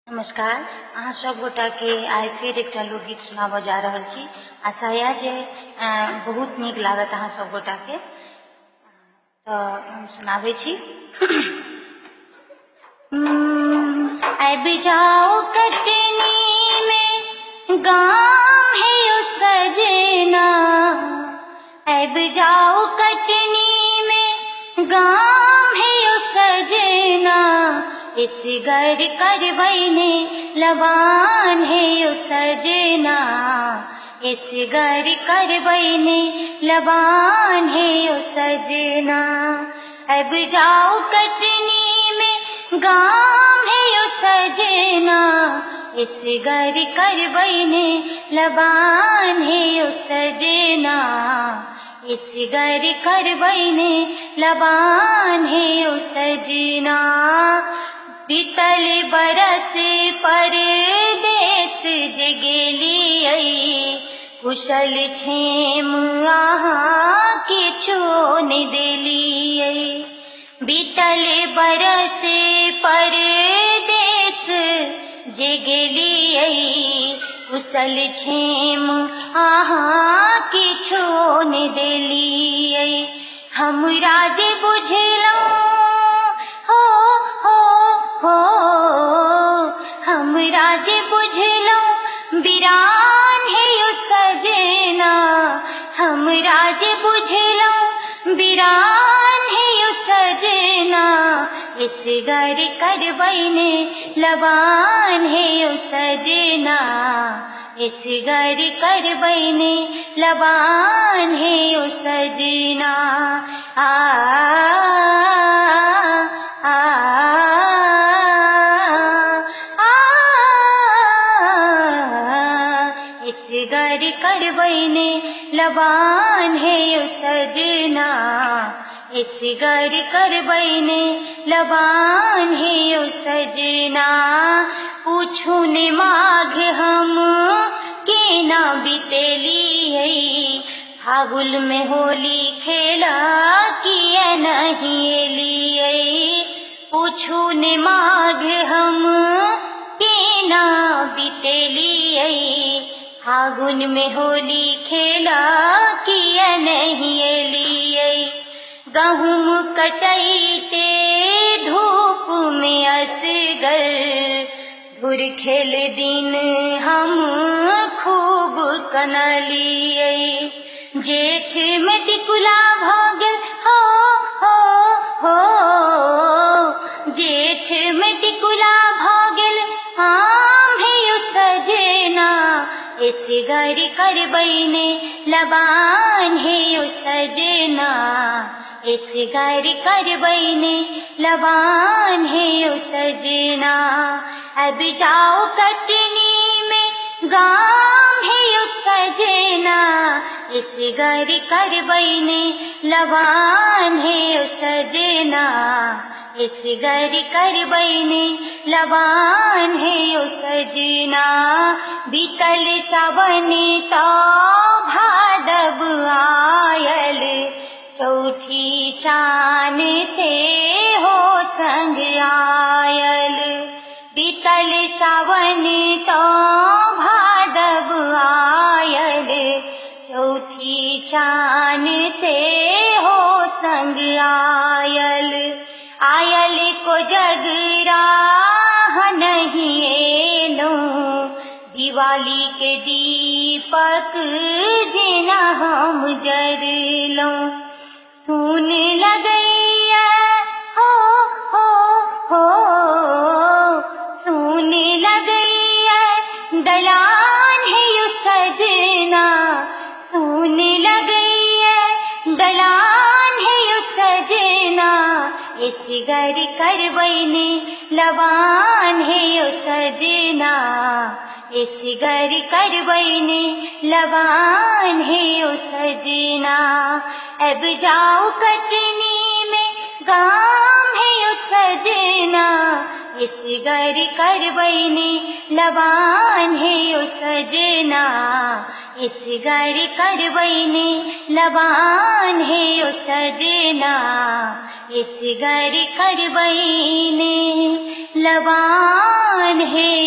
नमस्कार। अहाँ सब गोटा के आइ फिर एकटा लोकगीत सुनाबऽ जा रहल छी। आशा यऽ जे बहुत नीक लागत अहाँ सब गोटा के। तऽ हम सुनाबै छी। आबि जाओ कटनी में गाम है यो सजना, आबि जाओ कटनी में गाम है यो सजना, इस घर करबै ने लबान है यो सजना, इस घर करबै ने लबान है यो सजना। अब जाओ कटनी में गाम है यो सजना, इस घर करबै ने लबान है यो सजना, इस घर करबै ने लबान है यो सजना। बीतल बरस परदेस जे गेलियै, कुशल क्षेम अहाँ किछो नहि देलियै। बीतल बरस परदेस जे गेलियै, कुशल क्षेम अहाँ किछो नहि देलियै। हमरा जे बुझलहुँ हमरा जे बुझलहुँ बिरान है यो सजना, हमरा जे बुझलहुँ बिरान है यो सजना, इस घर करबै ने लबान है यो सजना, इस घर करबै ने लबान है यो सजना। इस घर करबै ने लबान है यो सजना, इस घर करबै ने लबान है यो सजना। पूछू ने माघ हम केना बितेलियै, फागुन में होली खेला किया नहीं एलियै। पूछू ने माघ हम केना बितेलियै, फागुन में होली खेला किया नहीं एलियै। गहूम कटैते धूप में असगर, धुर खेल दिन हम खूब कनलियै। जेठ में टिकुला भऽ गेल जेठ में टिकुला भऽ गेल आम है यो सजना, इस घर करबै ने लबान है यो सजना, इस घर करबै ने लबान है यो सजना। अब जाओ कटनी में गाम है यो सजना, इस घर करबै ने लबान है यो सजना, इस घर करबै ने लबान है यो सजना। बीतल सावन तो भादव आयल, चौठी चान से हो संग आयल। बीतल सावन तो भादव आयल, चौठी चान से हो संग आयल। आयल को जगरा नहीं एलौं, दिवाली के दीपक जेना हम जरलौं। सुन लगैया सुन लगैया दलान है यो सजना, सुन लगैया दलान है यो सजना, इस घर करबै ने लबान है यो सजना, इस घर करबै ने लबान है यो सजना। अब जाओ कटनी में गाम है यो सजना, इस घर करबै ने लबान है यो सजना, इस घर करबै ने लबान है यो सजना, इस घर करबै ने लबान हे